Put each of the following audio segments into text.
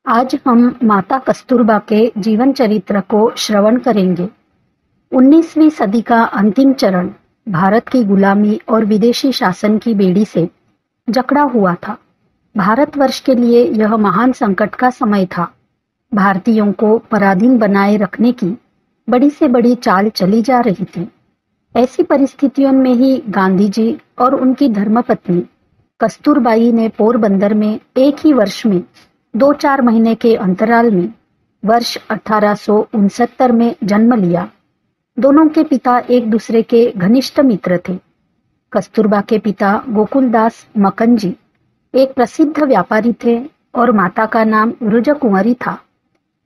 आज हम माता कस्तूरबा के जीवन चरित्र को श्रवण करेंगे। 19वीं सदी का अंतिम चरण भारत की गुलामी और विदेशी शासन की बेड़ी से जकड़ा हुआ था। भारतवर्ष के लिए यह महान संकट का समय था। भारतीयों को पराधीन बनाए रखने की बड़ी से बड़ी चाल चली जा रही थी। ऐसी परिस्थितियों में ही गांधी जी और उनकी धर्मपत्नी कस्तूरबाई ने पोरबंदर में एक ही वर्ष में 2-4 महीने के अंतराल में वर्ष 1869 में जन्म लिया। दोनों के पिता एक दूसरे के घनिष्ठ मित्र थे। कस्तूरबा के पिता गोकुलदास मक्कनजी एक प्रसिद्ध व्यापारी थे और माता का नाम रुजकुंवरी था।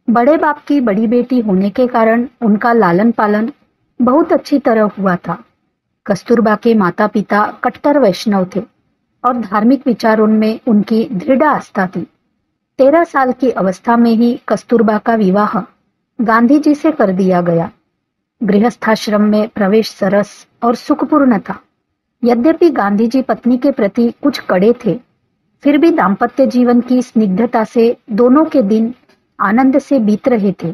बड़े बाप की बड़ी बेटी होने के कारण उनका लालन पालन बहुत अच्छी तरह हुआ था। कस्तूरबा के माता पिता कट्टर वैष्णव थे और धार्मिक विचारों में उनकी दृढ़ आस्था थी। 13 साल की अवस्था में ही कस्तूरबा का विवाह गांधी जी से कर दिया गया। गृहस्थाश्रम में प्रवेश सरस और सुखपूर्ण था। यद्यपि गांधी जी पत्नी के प्रति कुछ कड़े थे, फिर भी दाम्पत्य जीवन की स्निग्धता से दोनों के दिन आनंद से बीत रहे थे।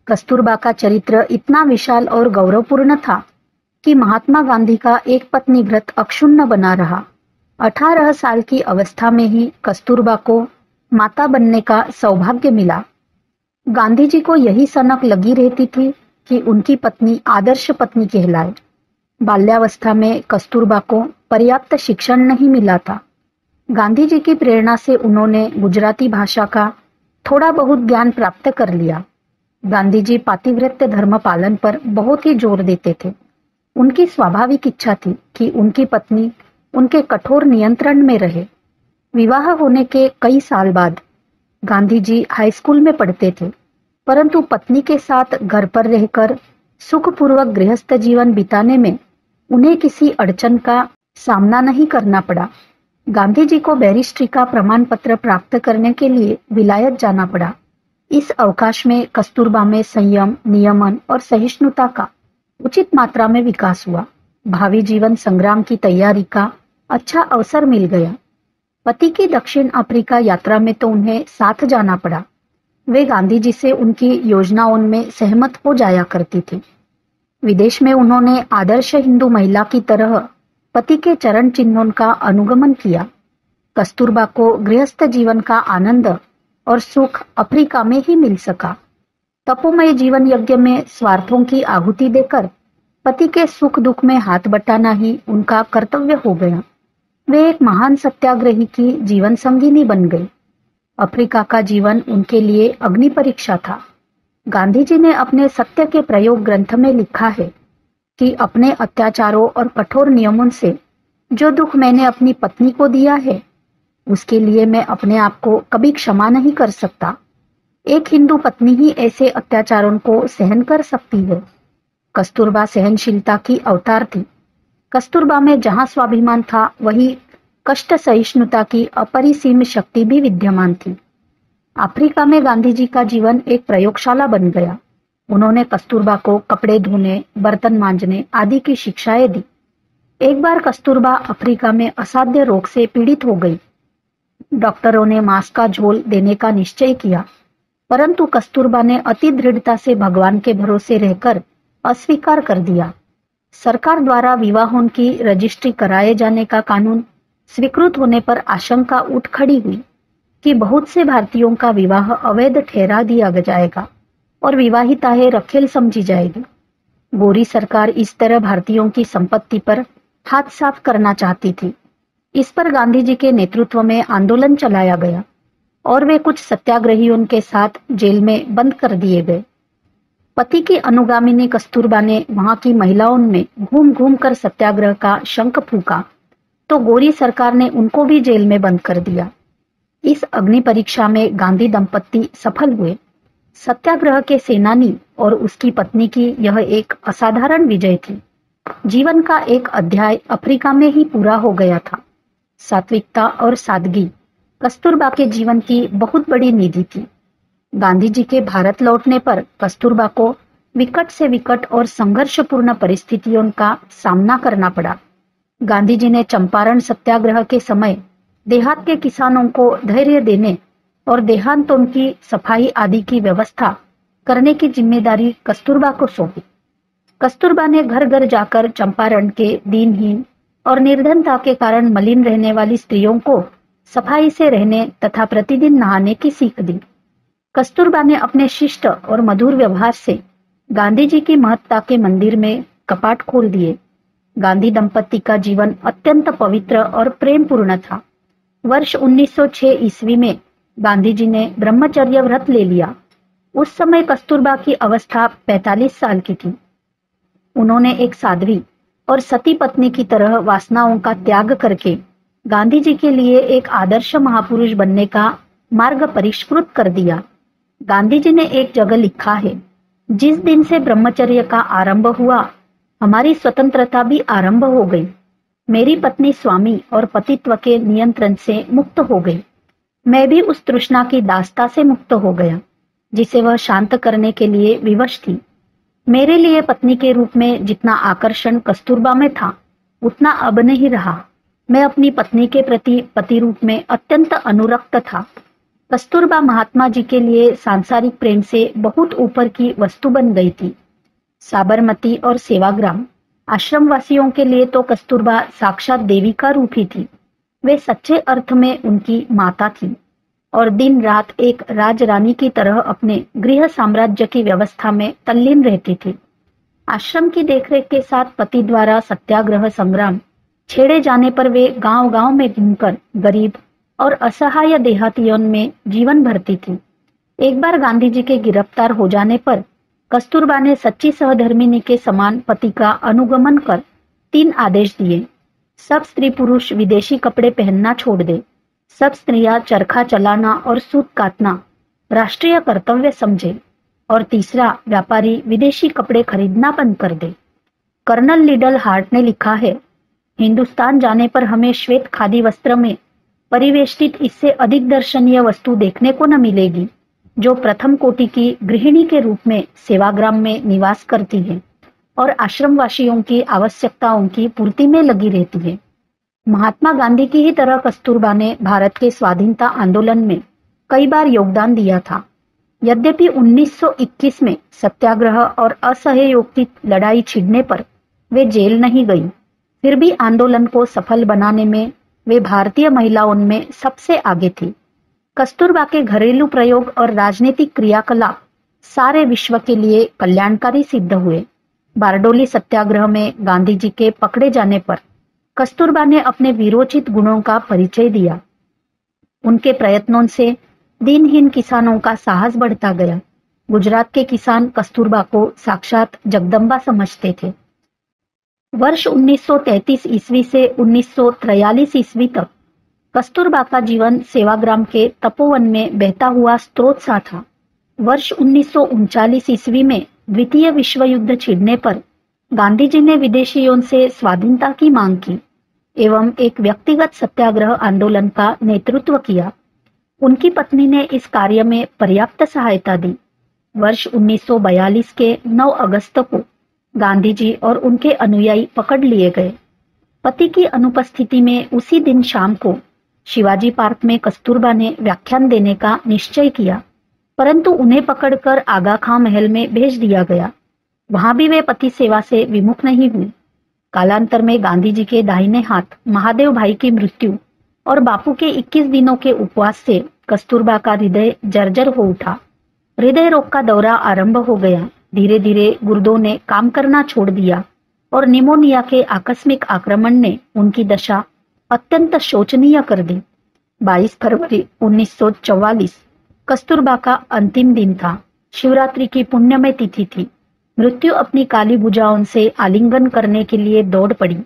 कस्तूरबा का चरित्र इतना विशाल और गौरवपूर्ण था कि महात्मा गांधी का एक पत्नी व्रत अक्षुण्ण बना रहा। 18 साल की अवस्था में ही कस्तूरबा को माता बनने का सौभाग्य मिला। गांधी जी को यही सनक लगी रहती थी कि उनकी पत्नी आदर्श पत्नी कहलाए। बाल्यावस्था में कस्तूरबा को पर्याप्त शिक्षण नहीं मिला था। गांधी जी की प्रेरणा से उन्होंने गुजराती भाषा का थोड़ा बहुत ज्ञान प्राप्त कर लिया। गांधी जी पातिव्रत्य धर्म पालन पर बहुत ही जोर देते थे। उनकी स्वाभाविक इच्छा थी कि उनकी पत्नी उनके कठोर नियंत्रण में रहे। विवाह होने के कई साल बाद गांधी जी हाई स्कूल में पढ़ते थे, परंतु पत्नी के साथ घर पर रहकर सुखपूर्वक गृहस्थ जीवन बिताने में उन्हें किसी अड़चन का सामना नहीं करना पड़ा। गांधी जी को बैरिस्ट्री का प्रमाण पत्र प्राप्त करने के लिए विलायत जाना पड़ा। इस अवकाश में कस्तूरबा में संयम, नियमन और सहिष्णुता का उचित मात्रा में विकास हुआ। भावी जीवन संग्राम की तैयारी का अच्छा अवसर मिल गया। पति की दक्षिण अफ्रीका यात्रा में तो उन्हें साथ जाना पड़ा। वे गांधी जी से उनकी योजनाओं में सहमत हो जाया करती थी। विदेश में उन्होंने आदर्श हिंदू महिला की तरह पति के चरण चिन्हों का अनुगमन किया। कस्तूरबा को गृहस्थ जीवन का आनंद और सुख अफ्रीका में ही मिल सका। तपोमय जीवन यज्ञ में स्वार्थों की आहुति देकर पति के सुख दुख में हाथ बटाना ही उनका कर्तव्य हो गया। वे एक महान सत्याग्रही की जीवन संगिनी बन गई। अफ्रीका का जीवन उनके लिए अग्नि परीक्षा था। गांधी जी ने अपने सत्य के प्रयोग ग्रंथ में लिखा है कि अपने अत्याचारों और कठोर नियमों से जो दुख मैंने अपनी पत्नी को दिया है, उसके लिए मैं अपने आप को कभी क्षमा नहीं कर सकता। एक हिंदू पत्नी ही ऐसे अत्याचारों को सहन कर सकती है। कस्तूरबा सहनशीलता की अवतार थी। कस्तूरबा में जहां स्वाभिमान था, वही कष्ट सहिष्णुता की अपरिसीम शक्ति भी विद्यमान थी। अफ्रीका में गांधी जी का जीवन एक प्रयोगशाला बन गया। उन्होंने कस्तूरबा को कपड़े धोने, बर्तन मांजने आदि की शिक्षाएं दी। एक बार कस्तूरबा अफ्रीका में असाध्य रोग से पीड़ित हो गई। डॉक्टरों ने मांस का झोल देने का निश्चय किया, परंतु कस्तूरबा ने अति दृढ़ता से भगवान के भरोसे रहकर अस्वीकार कर दिया। सरकार द्वारा विवाहों की रजिस्ट्री कराए जाने का कानून स्वीकृत होने पर आशंका उठ खड़ी हुई कि बहुत से भारतीयों का विवाह अवैध ठहरा दिया जाएगा और विवाहिताएं रखेल समझी जाएगी। गोरी सरकार इस तरह भारतीयों की संपत्ति पर हाथ साफ करना चाहती थी। इस पर गांधी जी के नेतृत्व में आंदोलन चलाया गया और वे कुछ सत्याग्रहियों के साथ जेल में बंद कर दिए गए। पति की अनुगामिनी कस्तूरबा ने वहां की महिलाओं में घूम घूम कर सत्याग्रह का शंख फूंका, तो गोरी सरकार ने उनको भी जेल में बंद कर दिया। इस अग्नि परीक्षा में गांधी दंपत्ति सफल हुए। सत्याग्रह के सेनानी और उसकी पत्नी की यह एक असाधारण विजय थी। जीवन का एक अध्याय अफ्रीका में ही पूरा हो गया था। सात्विकता और सादगी कस्तूरबा के जीवन की बहुत बड़ी निधि थी। गांधी जी के भारत लौटने पर कस्तूरबा को विकट से विकट और संघर्षपूर्ण परिस्थितियों का सामना करना पड़ा। गांधी जी ने चंपारण सत्याग्रह के समय देहात के किसानों को धैर्य देने और देहांतों की सफाई आदि की व्यवस्था करने की जिम्मेदारी कस्तूरबा को सौंपी। कस्तूरबा ने घर घर जाकर चंपारण के दीनहीन और निर्धनता के कारण मलिन रहने वाली स्त्रियों को सफाई से रहने तथा प्रतिदिन नहाने की सीख दी। कस्तूरबा ने अपने शिष्ट और मधुर व्यवहार से गांधी जी की महत्ता के मंदिर में कपाट खोल दिए। गांधी दंपति का जीवन अत्यंत पवित्र और प्रेमपूर्ण था। वर्ष 1906 ईस्वी में गांधी जी ने ब्रह्मचर्य व्रत ले लिया। उस समय कस्तूरबा की अवस्था 45 साल की थी। उन्होंने एक साध्वी और सती पत्नी की तरह वासनाओं का त्याग करके गांधी जी के लिए एक आदर्श महापुरुष बनने का मार्ग परिष्कृत कर दिया। गांधी जी ने एक जगह लिखा है, जिस दिन से ब्रह्मचर्य का आरंभ हुआ, हमारी स्वतंत्रता भी आरंभ हो गई। मेरी पत्नी स्वामी और पतित्व के नियंत्रण से मुक्त हो गई। मैं भी उस तृष्णा की दास्ता से मुक्त हो गया जिसे वह शांत करने के लिए विवश थी। मेरे लिए पत्नी के रूप में जितना आकर्षण कस्तूरबा में था, उतना अब नहीं रहा। मैं अपनी पत्नी के प्रति पति रूप में अत्यंत अनुरक्त था। कस्तूरबा महात्मा जी के लिए सांसारिक प्रेम से बहुत ऊपर की वस्तु बन गई थी। साबरमती और सेवाग्राम आश्रमवासियों के लिए तो कस्तूरबा साक्षात देवी का रूप ही थी। वे सच्चे अर्थ में उनकी माता थी और दिन रात एक राजरानी की तरह अपने गृह साम्राज्य की व्यवस्था में तल्लीन रहती थी। आश्रम की देखरेख के साथ पति द्वारा सत्याग्रह संग्राम छेड़े जाने पर वे गांव-गांव में घूमकर गरीब और असहाय देहातियों में जीवन भरती थी। एक बार गांधी जी के गिरफ्तार हो जाने पर कस्तूरबा ने सच्ची सहधर्मिणी के समान पति का अनुगमन कर 3 आदेश दिए। सब स्त्री पुरुष विदेशी कपड़े पहनना छोड़ दे। सब स्त्रियां चरखा चलाना और सूत काटना राष्ट्रीय कर्तव्य समझे। और तीसरा, व्यापारी विदेशी कपड़े खरीदना बंद कर दे। कर्नल लिडल हार्ट ने लिखा है, हिंदुस्तान जाने पर हमें श्वेत खादी वस्त्र में परिवेष्टित इससे अधिक दर्शनीय वस्तु देखने को न मिलेगी, जो प्रथम कोटि की गृहिणी के रूप में सेवाग्राम में निवास करती है और आश्रमवासियों की आवश्यकताओं की पूर्ति में लगी रहती है। महात्मा गांधी की ही तरह कस्तूरबा ने भारत के स्वाधीनता आंदोलन में कई बार योगदान दिया था। यद्यपि 1921 में सत्याग्रह और असहयोगित लड़ाई छिड़ने पर वे जेल नहीं गई, फिर भी आंदोलन को सफल बनाने में वे भारतीय महिलाओं में सबसे आगे थी। कस्तूरबा के घरेलू प्रयोग और राजनीतिक क्रियाकलाप सारे विश्व के लिए कल्याणकारी सिद्ध हुए। बारडोली सत्याग्रह में गांधी जी के पकड़े जाने पर कस्तूरबा ने अपने वीरोचित गुणों का परिचय दिया। उनके प्रयत्नों से दीनहीन किसानों का साहस बढ़ता गया। गुजरात के किसान कस्तूरबा को साक्षात जगदम्बा समझते थे। वर्ष 1933 ईस्वी से 1943 ईस्वी तक कस्तूरबा का जीवन सेवाग्राम के तपोवन में बहता हुआ स्रोत सा था। वर्ष 1939 ईस्वी में द्वितीय विश्व युद्ध छिड़ने पर गांधी जी ने विदेशियों से स्वाधीनता की मांग की एवं एक व्यक्तिगत सत्याग्रह आंदोलन का नेतृत्व किया। उनकी पत्नी ने इस कार्य में पर्याप्त सहायता दी। वर्ष 1942 के 9 अगस्त को गांधी जी और उनके अनुयायी पकड़ लिए गए। पति की अनुपस्थिति में उसी दिन शाम को शिवाजी पार्क में कस्तूरबा ने व्याख्यान देने का निश्चय किया, परंतु उन्हें पकड़कर आगा खां महल में भेज दिया गया। वहां भी वे पति सेवा से विमुख नहीं हुई। कालांतर में गांधी जी के दाहिने हाथ महादेव भाई की मृत्यु और बापू के 21 दिनों के उपवास से कस्तूरबा का हृदय जर्जर हो उठा। हृदय रोग का दौरा आरंभ हो गया। धीरे धीरे गुर्दों ने काम करना छोड़ दिया और निमोनिया के आकस्मिक आक्रमण ने उनकी दशा अत्यंत शोचनीय कर दी। 22 फरवरी 1944 कस्तूरबा का अंतिम दिन था। शिवरात्रि की पुण्यमय तिथि थी। मृत्यु अपनी काली भुजाओं से आलिंगन करने के लिए दौड़ पड़ी,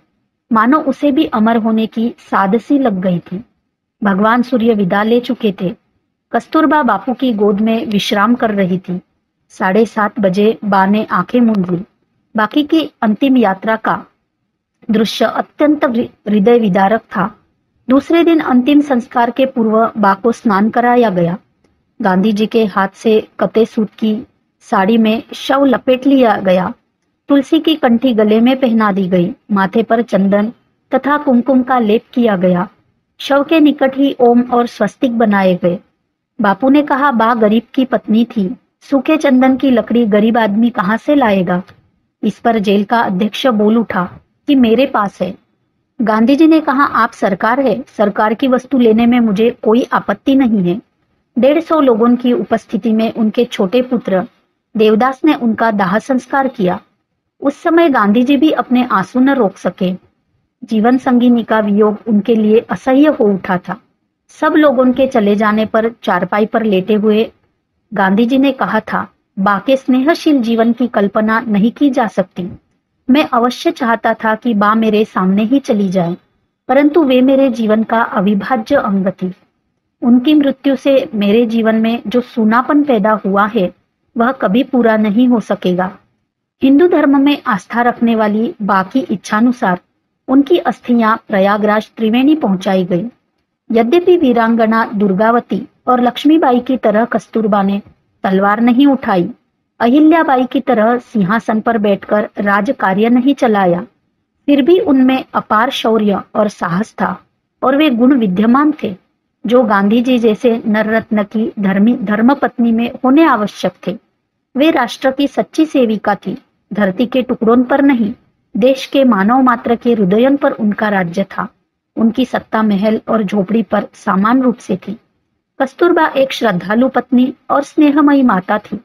मानो उसे भी अमर होने की साध सी लग गई थी। भगवान सूर्य विदा ले चुके थे। कस्तूरबा बापू की गोद में विश्राम कर रही थी। 7:30 बजे बा ने आंखें मूंद ली। बाकी की अंतिम यात्रा का दृश्य अत्यंत हृदय विदारक था। दूसरे दिन अंतिम संस्कार के पूर्व बा को स्नान कराया गया। गांधी जी के हाथ से कते सूत की साड़ी में शव लपेट लिया गया। तुलसी की कंठी गले में पहना दी गई। माथे पर चंदन तथा कुमकुम का लेप किया गया। शव के निकट ही ओम और स्वस्तिक बनाए गए। बापू ने कहा, बा गरीब की पत्नी थी, सूखे चंदन की लकड़ी गरीब आदमी कहाँ से लाएगा। इस पर जेल का अध्यक्ष बोल उठा कि मेरे पास है। गांधी जी ने कहा, आप सरकार है, सरकार की वस्तु लेने में मुझे कोई आपत्ति नहीं है। 150 लोगों की उपस्थिति में उनके छोटे पुत्र देवदास ने उनका दाह संस्कार किया। उस समय गांधी जी भी अपने आंसू न रोक सके। जीवन संगिनी का वियोग उनके लिए असह्य हो उठा था। सब लोगों के चले जाने पर चारपाई पर लेटे हुए गांधी जी ने कहा था, बाके स्नेहशील जीवन की कल्पना नहीं की जा सकती। मैं अवश्य चाहता था कि बा मेरे सामने ही चली जाए, परंतु वे मेरे जीवन का अविभाज्य अंग थी। उनकी मृत्यु से मेरे जीवन में जो सूनापन पैदा हुआ है वह कभी पूरा नहीं हो सकेगा। हिंदू धर्म में आस्था रखने वाली बा की इच्छानुसार उनकी अस्थियां प्रयागराज त्रिवेणी पहुंचाई गई। यद्यपि वीरांगना दुर्गावती और लक्ष्मीबाई की तरह कस्तूरबा ने तलवार नहीं उठाई, अहिल्याबाई की तरह सिंहासन पर बैठकर राज कार्य नहीं चलाया, फिर भी उनमें अपार शौर्य और साहस था और वे गुण विद्यमान थे जो गांधी जी जैसे नररत्न की धर्मपत्नी में होने आवश्यक थे। वे राष्ट्र की सच्ची सेविका थी, धरती के टुकड़ों पर नहीं, देश के मानव मात्र के हृदयों पर उनका राज्य था। उनकी सत्ता महल और झोपड़ी पर समान रूप से थी। कस्तूरबा एक श्रद्धालु पत्नी और स्नेहमयी माता थी।